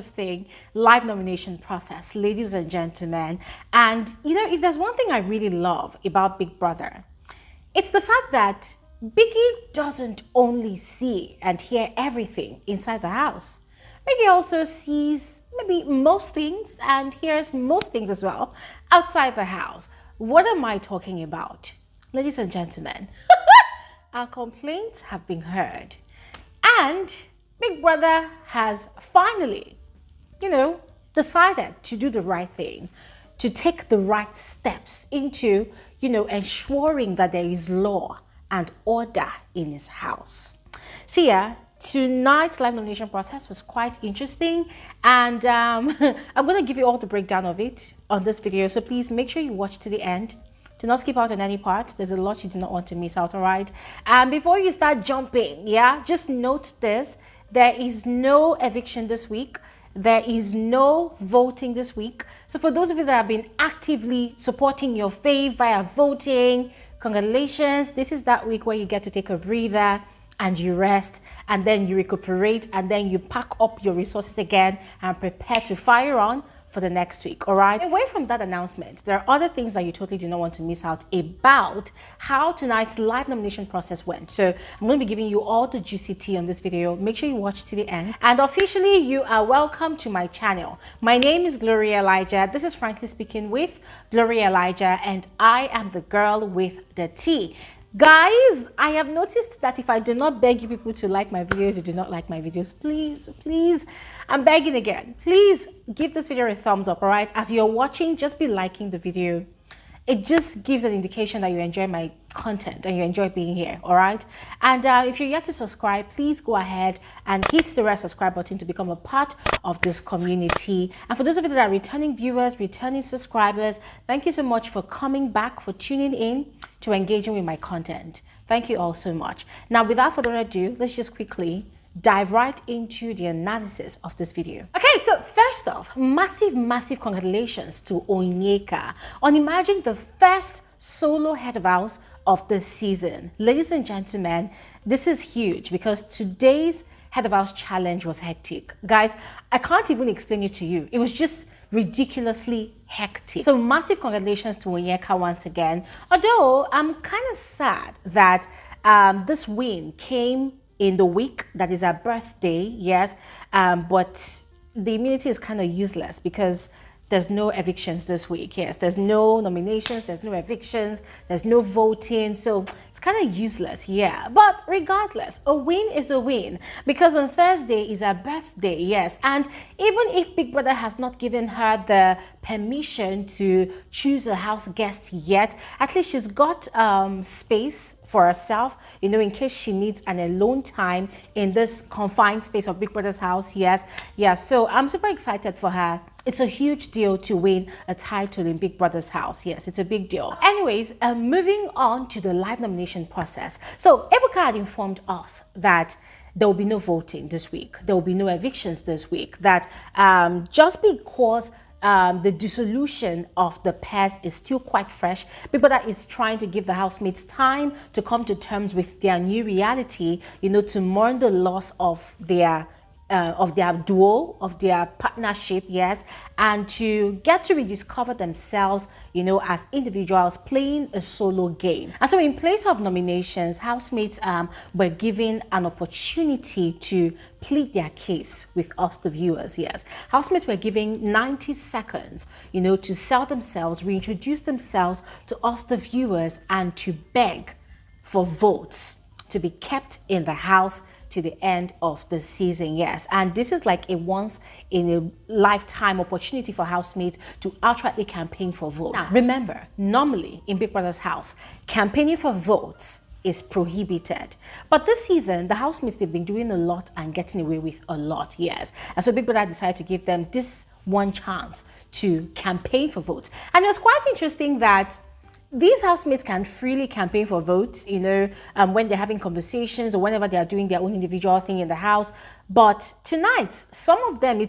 interesting live nomination process, ladies and gentlemen. And you know, if there's one thing I really love about Big Brother, it's the fact that Biggie doesn't only see and hear everything inside the house. Biggie also sees maybe most things and hears most things as well outside the house. What am I talking about? Ladies and gentlemen, our complaints have been heard. And Big Brother has finally, decided to do the right thing, to take the right steps into, ensuring that there is law and order in his house. See, tonight's live nomination process was quite interesting, and I'm going to give you all the breakdown of it on this video. So please make sure you watch to the end. Do not skip out on any part. There's a lot you do not want to miss out, all right? And before you start jumping, just note this. There is no eviction this week. There is no voting this week. So for those of you that have been actively supporting your fave via voting, congratulations. This is that week where you get to take a breather and you rest, and then you recuperate, and then you pack up your resources again and prepare to fire on for the next week, all right? Away from that announcement, there are other things that you totally do not want to miss out about how tonight's live nomination process went. So I'm going to be giving you all the juicy tea on this video. Make sure you watch to the end. And officially, you are welcome to my channel. My name is Bbnaija. This is Frankly Speaking with Bbnaija, and I am the girl with the tea. Guys, I have noticed that if I do not beg you people to like my videos, you do not like my videos. Please, I'm begging again. Please give this video a thumbs up, all right? As you're watching, just be liking the video. It just gives an indication that you enjoy my content and you enjoy being here, all right? And if you're yet to subscribe, please go ahead and hit the red subscribe button to become a part of this community. And for those of you that are returning viewers, returning subscribers, thank you so much for coming back, for tuning in, to engaging with my content. Thank you all so much. Now, without further ado, let's just quickly dive right into the analysis of this video. Okay, so first off, massive congratulations to Onyeka on emerging the first solo head of house of this season. Ladies and gentlemen, this is huge because today's head of house challenge was hectic. Guys, I can't even explain it to you. It was just ridiculously hectic. So massive congratulations to Onyeka once again. Although I'm kind of sad that this win came in the week that is her birthday, yes, but the immunity is kind of useless because there's no evictions this week. Yes, there's no nominations, there's no evictions, there's no voting, so it's kind of useless, yeah. But regardless, a win is a win because on Thursday is her birthday, yes. And even if Big Brother has not given her the permission to choose a house guest yet, at least she's got space for herself, in case she needs an alone time in this confined space of Big Brother's house, yes. Yeah, so I'm super excited for her. It's a huge deal to win a title in Big Brother's house. Yes, it's a big deal. Anyways, moving on to the live nomination process. So Ebuka had informed us that there will be no voting this week. There will be no evictions this week. That just because the dissolution of the pairs is still quite fresh, Big Brother is trying to give the housemates time to come to terms with their new reality, to mourn the loss of their duo, of their partnership, yes, and to get to rediscover themselves, as individuals playing a solo game. And so in place of nominations, housemates were given an opportunity to plead their case with us, the viewers, yes. Housemates were given 90 seconds, to sell themselves, reintroduce themselves to us, the viewers, and to beg for votes to be kept in the house to the end of the season, yes. And this is like a once in a lifetime opportunity for housemates to outrightly campaign for votes. Now, remember, normally in Big Brother's house, campaigning for votes is prohibited. But this season, the housemates, they've been doing a lot and getting away with a lot, yes. And so Big Brother decided to give them this one chance to campaign for votes. And it was quite interesting that these housemates can freely campaign for votes, when they're having conversations or whenever they are doing their own individual thing in the house. But tonight, for some of them,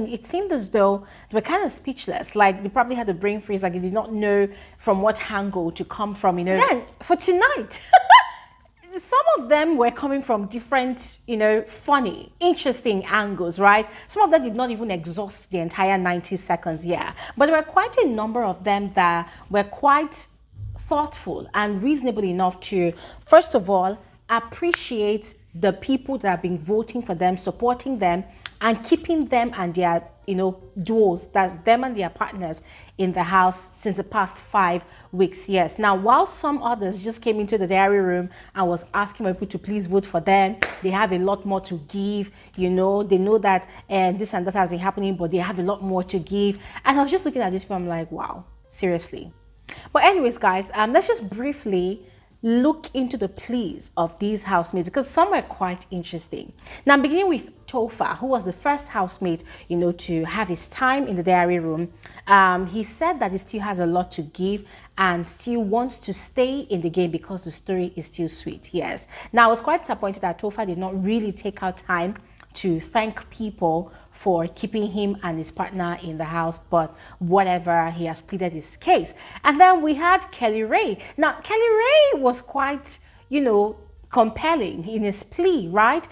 it seemed as though they were kind of speechless. Like they probably had a brain freeze, like they did not know from what angle to come from, Then for tonight, some of them were coming from different, funny, interesting angles, right? Some of them did not even exhaust the entire 90 seconds, yeah. But there were quite a number of them that were quite thoughtful and reasonable enough to, first of all, appreciate the people that have been voting for them, supporting them, and keeping them and their, duos, that's them and their partners, in the house since the past 5 weeks. Yes. Now, while some others just came into the diary room and was asking for people to please vote for them, they have a lot more to give. They know that this and that has been happening, but they have a lot more to give. And I was just looking at this people, I'm like, wow, seriously. But anyways, guys, let's just briefly look into the pleas of these housemates, because some are quite interesting. Now, I'm beginning with Tofa, who was the first housemate, to have his time in the diary room. He said that he still has a lot to give and still wants to stay in the game because the story is still sweet. Yes. Now, I was quite disappointed that Tofa did not really take out time to thank people for keeping him and his partner in the house, but whatever, he has pleaded his case. And then we had Kelly Ray. Now, Kelly Ray was quite, compelling in his plea, right?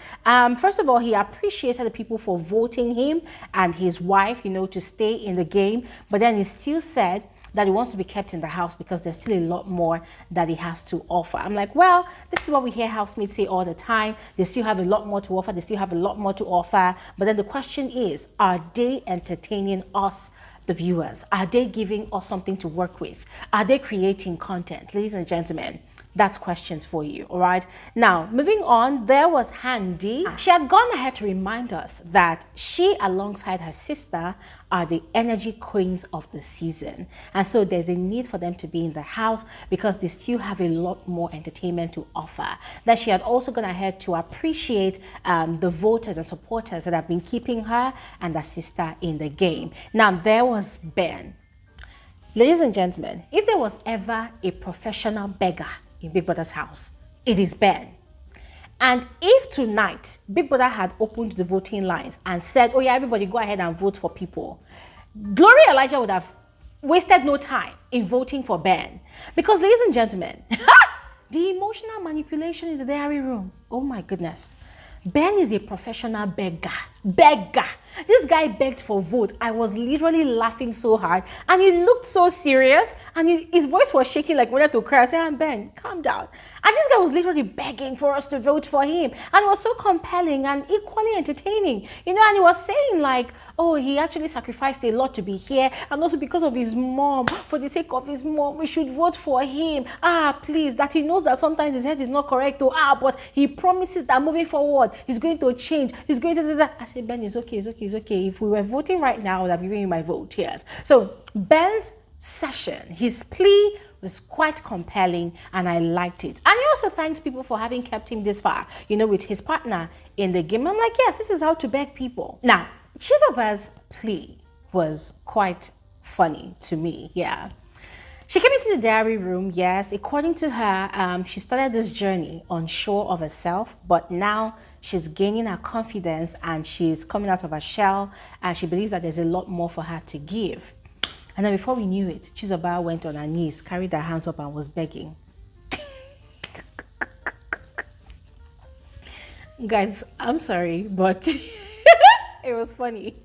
First of all, he appreciated the people for voting him and his wife, to stay in the game, but then he still said that he wants to be kept in the house because there's still a lot more that he has to offer. I'm like, well, this is what we hear housemates say all the time. They still have a lot more to offer. They still have a lot more to offer. But then the question is, are they entertaining us, the viewers? Are they giving us something to work with? Are they creating content? Ladies and gentlemen, that's questions for you, all right? Now, moving on, there was Ndi. She had gone ahead to remind us that she, alongside her sister, are the energy queens of the season. And so there's a need for them to be in the house because they still have a lot more entertainment to offer. That she had also gone ahead to appreciate the voters and supporters that have been keeping her and her sister in the game. Now, there was Ben. Ladies and gentlemen, if there was ever a professional beggar in Big Brother's house, it is Ben. And if tonight Big Brother had opened the voting lines and said, oh yeah, everybody go ahead and vote for people, Glory Elijah would have wasted no time in voting for Ben. Because, ladies and gentlemen, the emotional manipulation in the diary room, oh my goodness. Ben is a professional beggar. This guy begged for vote. I was literally laughing so hard, and he looked so serious, and his voice was shaking like wanted to cry. I said, Ben, calm down. And this guy was literally begging for us to vote for him, and it was so compelling and equally entertaining, and he was saying like, oh, he actually sacrificed a lot to be here, and also because of his mom, for the sake of his mom, we should vote for him. Please, that he knows that sometimes his head is not correct, but he promises that moving forward, he's going to change, he's going to do that. I said, Ben, it's okay. If we were voting right now, I would have given you my vote, yes. So Ben's session, his plea was quite compelling, and I liked it. And he also thanks people for having kept him this far, with his partner in the game. I'm like, yes, this is how to beg people. Now, Chizoba's plea was quite funny to me, yeah. She came into the diary room, yes. According to her, she started this journey unsure of herself, but now she's gaining her confidence and she's coming out of her shell, and she believes that there's a lot more for her to give. And then before we knew it, Chizoba went on her knees, carried her hands up and was begging. Guys, I'm sorry, but it was funny.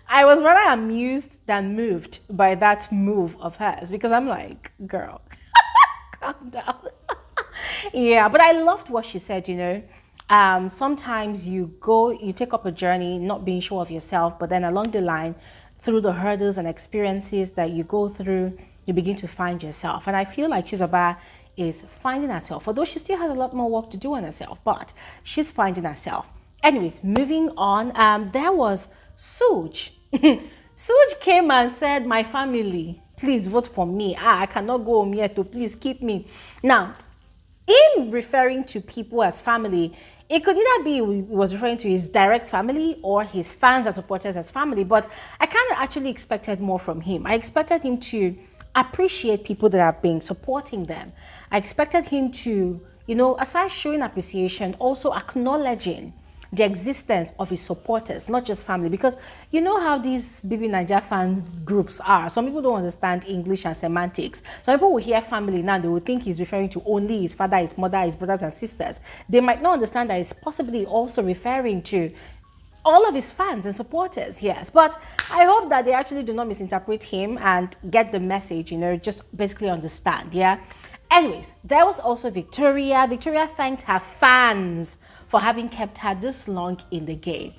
I was rather amused than moved by that move of hers, because I'm like, girl, calm down. Yeah, but I loved what she said, sometimes you take up a journey not being sure of yourself, but then along the line, through the hurdles and experiences that you go through, you begin to find yourself. And I feel like Chizoba is finding herself, although she still has a lot more work to do on herself, but she's finding herself. Anyways, moving on, there was Suj. Suj came and said, my family, please vote for me. I cannot go home yet, so please keep me. Now, him referring to people as family, it could either be he was referring to his direct family or his fans and supporters as family, but I kind of actually expected more from him. I expected him to appreciate people that have been supporting them. I expected him to, aside showing appreciation, also acknowledging the existence of his supporters, not just family. Because you know how these Bbnaija fan groups are. Some people don't understand English and semantics. Some people will hear family now, they will think he's referring to only his father, his mother, his brothers and sisters. They might not understand that it's possibly also referring to all of his fans and supporters, yes. But I hope that they actually do not misinterpret him and get the message, you know, just basically understand, yeah. Anyways, there was also Victoria. Victoria thanked her fans for having kept her this long in the game.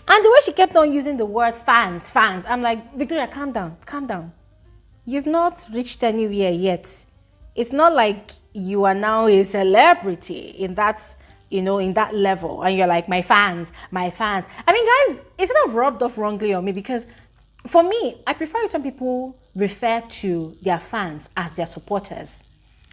And the way she kept on using the word fans, I'm like, Victoria, calm down, calm down. You've not reached anywhere yet. It's not like you are now a celebrity in that, you know, in that level. And you're like, my fans, my fans. I mean, guys, it's not rubbed off wrongly on me, because for me, I prefer if some people refer to their fans as their supporters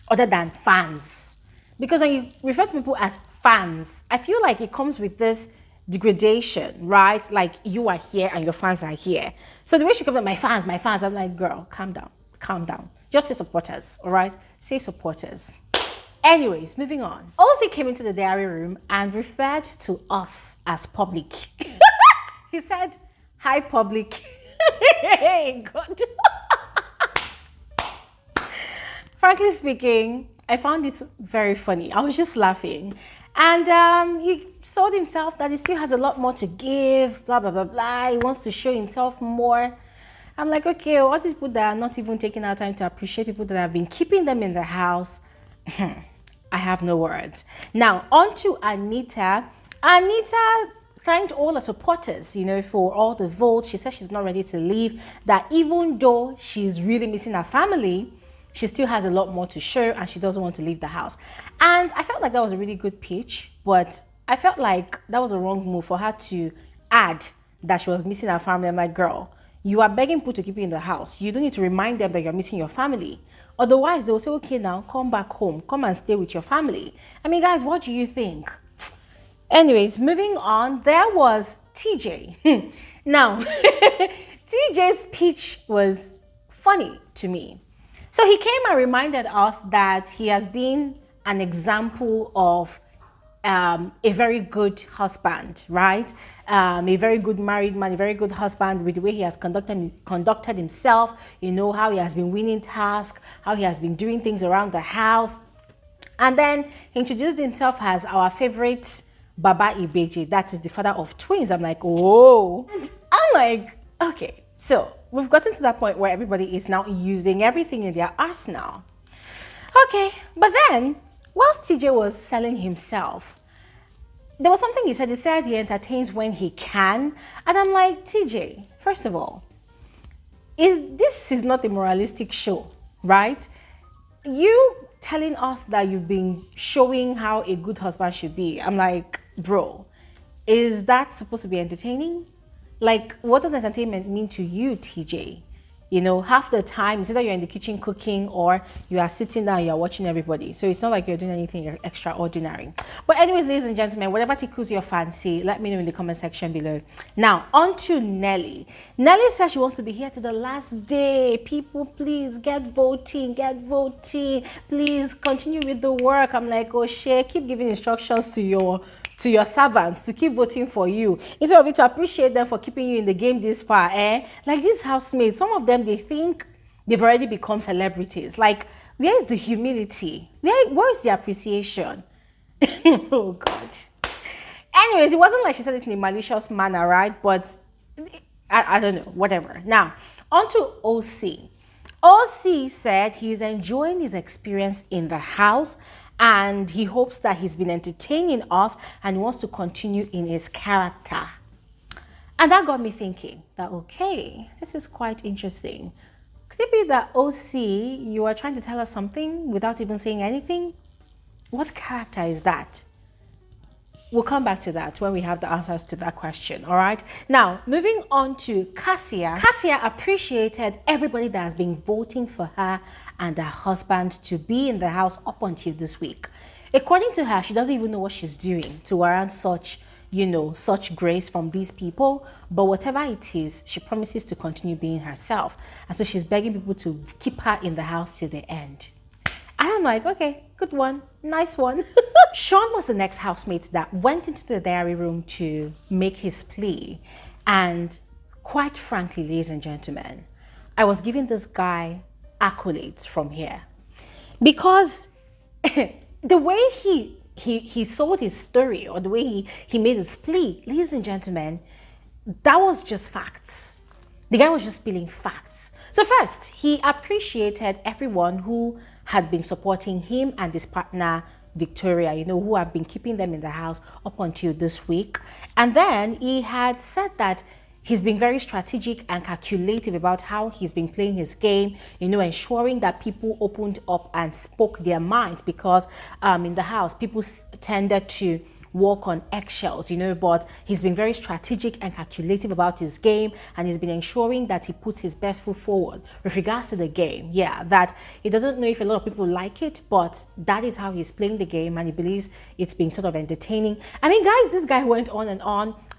other than fans. Because when you refer to people as fans, I feel like it comes with this degradation, right? Like you are here and your fans are here. So the way she comes like, my fans, I'm like, girl, calm down, calm down. Just say supporters, all right? Say supporters. Anyways, moving on. Ozzy came into the diary room and referred to us as public. He said, hi, public. Hey, God. Frankly speaking, I found it very funny. I was just laughing. And he told himself that he still has a lot more to give, blah, blah, blah, blah. He wants to show himself more. I'm like, okay, all these people that are not even taking our time to appreciate people that have been keeping them in the house, I have no words. Now, on to Anita. Anita thanked all the supporters, you know, for all the votes. She said she's not ready to leave, that even though she's really missing her family, she still has a lot more to show and she doesn't want to leave the house. And I felt like that was a really good pitch, but I felt like that was a wrong move for her to add that she was missing her family. I'm like, girl, you are begging people to keep you in the house. You don't need to remind them that you're missing your family. Otherwise, they will say, okay, now come back home. Come and stay with your family. I mean, guys, what do you think? Anyways, moving on, there was TJ. Now, TJ's pitch was funny to me. So he came and reminded us that he has been an example of a very good husband, right? A very good married man, a very good husband with the way he has conducted himself, you know, how he has been winning tasks, how he has been doing things around the house. And then he introduced himself as our favorite Baba Ibeji, that is the father of twins. I'm like, oh. And I'm like, okay, so we've gotten to that point where everybody is now using everything in their arsenal. Okay, but then, whilst TJ was selling himself, there was something he said. He said he entertains when he can. And I'm like, TJ, first of all, this is not a moralistic show, right? You telling us that you've been showing how a good husband should be. I'm like, bro, is that supposed to be entertaining? Like, what does entertainment mean to you, TJ? You know, half the time, it's either you're in the kitchen cooking or you are sitting down and you're watching everybody. So it's not like you're doing anything extraordinary. But anyways, ladies and gentlemen, whatever tickles your fancy, let me know in the comment section below. Now, on to Nelly. Nelly says she wants to be here to the last day. People, please get voting, Please continue with the work. I'm like, oh, shit, keep giving instructions to your servants to keep voting for you instead of you to appreciate them for keeping you in the game this far, eh? Like these housemates, some of them, they think they've already become celebrities. Like, where is the humility? Where is the appreciation? Oh, God. Anyways, it wasn't like she said it in a malicious manner, right? But I don't know, whatever. Now, on to OC. OC said he's enjoying his experience in the house and he hopes that he's been entertaining us and wants to continue in his character. And that got me thinking that, okay, this is quite interesting. Could it be that OC, you are trying to tell us something without even saying anything? What character is that? We'll come back to that when we have the answers to that question, all right? Now, moving on to Cassia. Cassia appreciated everybody that has been voting for her and her husband to be in the house up until this week. According to her, she doesn't even know what she's doing to warrant such, you know, such grace from these people. But whatever it is, she promises to continue being herself. And so she's begging people to keep her in the house till the end. And I'm like, okay, good one, nice one. Sean was the next housemate that went into the diary room to make his plea. And quite frankly, ladies and gentlemen, I was giving this guy accolades from here. Because the way he sold his story, or the way he made his plea, ladies and gentlemen, that was just facts. The guy was just spilling facts. So first, he appreciated everyone who had been supporting him and his partner, Victoria, who have been keeping them in the house up until this week. And then he had said that he's been very strategic and calculative about how he's been playing his game, ensuring that people opened up and spoke their minds, because in the house, people tended to walk on eggshells, but he's been very strategic and calculative about his game, and he's been ensuring that he puts his best foot forward with regards to the game. Yeah, that he doesn't know if a lot of people like it, but that is how he's playing the game, and he believes it's been sort of entertaining. I mean, guys, this guy went on, and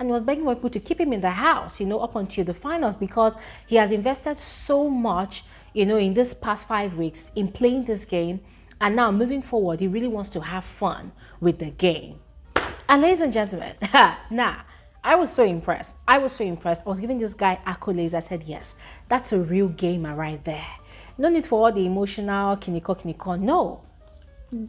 he was begging for people to keep him in the house, up until the finals, because he has invested so much, in this past 5 weeks in playing this game, and now moving forward, he really wants to have fun with the game. And ladies and gentlemen, I was so impressed. I was giving this guy accolades. I said, yes, that's a real gamer right there. No need for all the emotional kiniko. No,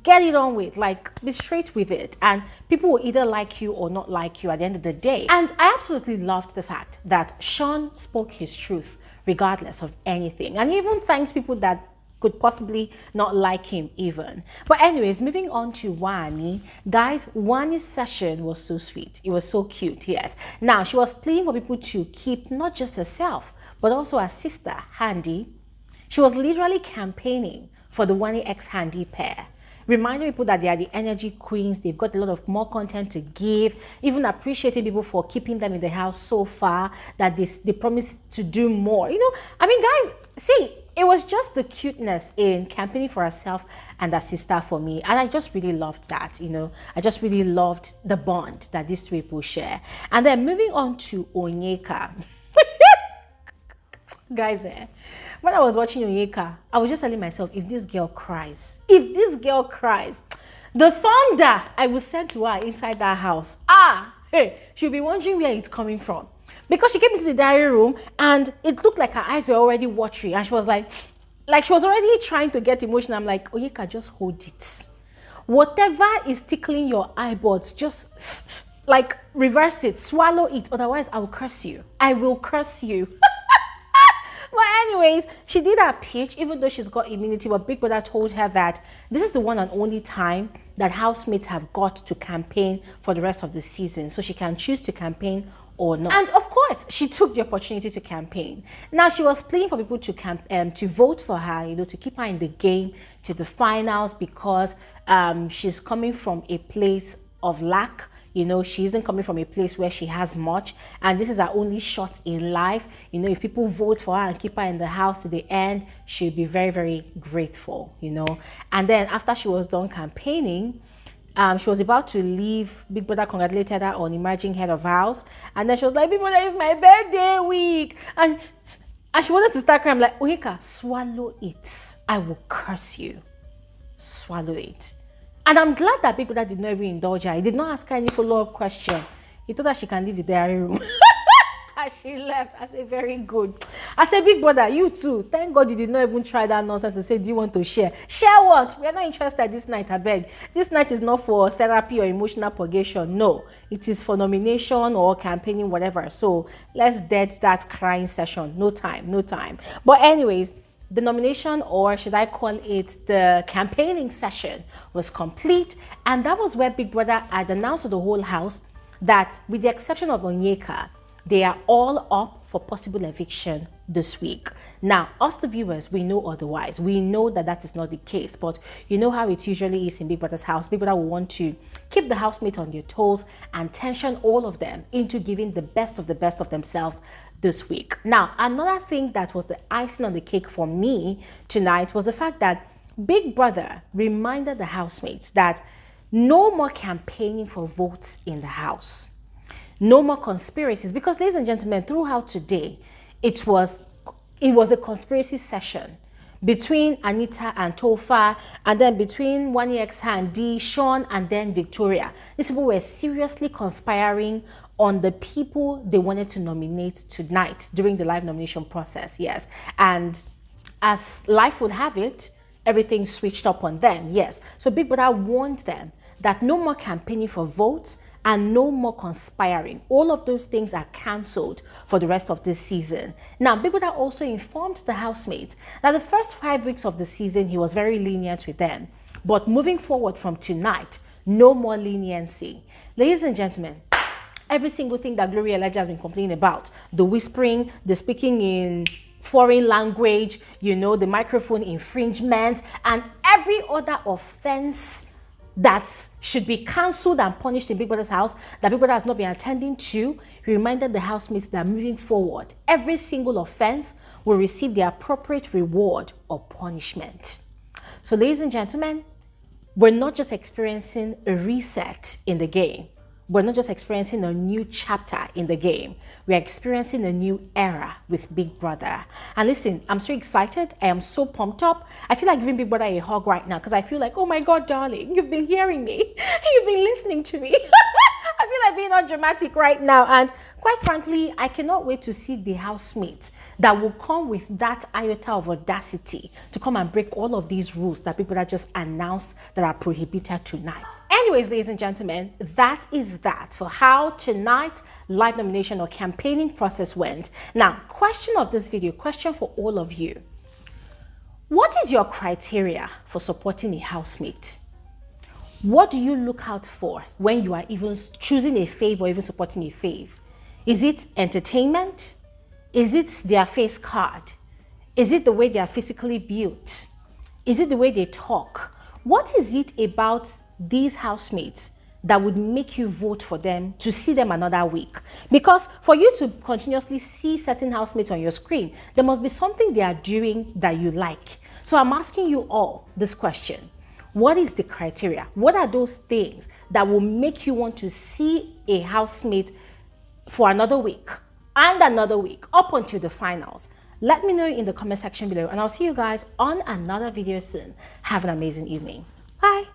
get it on with, be straight with it. And people will either like you or not like you at the end of the day. And I absolutely loved the fact that Sean spoke his truth regardless of anything. And he even thanks people that could possibly not like him even. But anyways, moving on to Wani. Guys, Wani's session was so sweet. It was so cute, yes. Now, she was pleading for people to keep not just herself, but also her sister, Ndi. She was literally campaigning for the Wani x Ndi pair, reminding people that they are the energy queens. They've got a lot of more content to give, even appreciating people for keeping them in the house so far, that they promise to do more. I mean, guys, see, it was just the cuteness in campaigning for herself and her sister for me. And I just really loved that, I just really loved the bond that these two people share. And then moving on to Onyeka. Guys, when I was watching Onyeka, I was just telling myself, if this girl cries, the thunder I will send to her inside that house, she'll be wondering where it's coming from. Because she came into the diary room and it looked like her eyes were already watery, and she was like she was already trying to get emotional. I'm like, Onyeka, just hold it. Whatever is tickling your eyeballs, just reverse it, swallow it. Otherwise, I will curse you. But anyways, she did her pitch, even though she's got immunity. But Big Brother told her that this is the one and only time that housemates have got to campaign for the rest of the season. So she can choose to campaign or not. And of course, she took the opportunity to campaign. Now, she was pleading for people to vote for her, to keep her in the game to the finals, because she's coming from a place of lack. She isn't coming from a place where she has much, and this is her only shot in life. If people vote for her and keep her in the house to the end, she'll be very, very grateful, And then after she was done campaigning, she was about to leave. Big Brother congratulated her on emerging head of house, and then she was like, Big Brother, it's my birthday week, and she wanted to start crying. I'm like, Onyeka, swallow it. I will curse you. Swallow it. And I'm glad that Big Brother did not even indulge her. He did not ask her any follow-up question. He told her she can leave the diary room. As she left, I said, very good. I said, Big Brother, you too. Thank God you did not even try that nonsense to say, do you want to share? Share what? We are not interested this night, I beg. This night is not for therapy or emotional purgation. No, it is for nomination or campaigning, whatever. So let's dead that crying session. No time. But anyways, the nomination, or should I call it the campaigning session, was complete. And that was where Big Brother had announced to the whole house that, with the exception of Onyeka, they are all up for possible eviction this week. Now, us the viewers, we know otherwise. We know that that is not the case, but you know how it usually is in Big Brother's house. Big Brother will want to keep the housemate on their toes and tension all of them into giving the best of themselves this week. Now, another thing that was the icing on the cake for me tonight was the fact that Big Brother reminded the housemates that no more campaigning for votes in the house. No more conspiracies, because, ladies and gentlemen, throughout today, it was a conspiracy session between Anita and Tofa, and then between Onyeka and Ndi, Sean, and then Victoria. These people were seriously conspiring on the people they wanted to nominate tonight during the live nomination process, yes. And as life would have it, everything switched up on them, yes. So Big Brother warned them that no more campaigning for votes and no more conspiring. All of those things are cancelled for the rest of this season. Now, Big Brother also informed the housemates that the first 5 weeks of the season, he was very lenient with them. But moving forward from tonight, no more leniency. Ladies and gentlemen, every single thing that Gloria Elijah has been complaining about, the whispering, the speaking in foreign language, you know, the microphone infringement, and every other offense that should be cancelled and punished in Big Brother's house that Big Brother has not been attending to, he reminded the housemates that moving forward, every single offense will receive the appropriate reward or punishment. So ladies and gentlemen, we're not just experiencing a reset in the game. We're not just experiencing a new chapter in the game. We're experiencing a new era with Big Brother. And listen, I'm so excited. I am so pumped up. I feel like giving Big Brother a hug right now because I feel like, oh my God, darling, you've been hearing me. You've been listening to me. I feel like being all dramatic right now. And quite frankly, I cannot wait to see the housemates that will come with that iota of audacity to come and break all of these rules that Big Brother just announced that are prohibited tonight. Anyways, ladies and gentlemen, that is that for how tonight's live nomination or campaigning process went. Now, question of this video, question for all of you. What is your criteria for supporting a housemate? What do you look out for when you are even choosing a fave or even supporting a fave? Is it entertainment? Is it their face card? Is it the way they are physically built? Is it the way they talk? What is it about these housemates that would make you vote for them to see them another week? Because for you to continuously see certain housemates on your screen, there must be something they are doing that you like. So I'm asking you all this question. What is the criteria? What are those things that will make you want to see a housemate for another week and another week up until the finals? Let me know in the comment section below, and I'll see you guys on another video soon. Have an amazing evening. Bye.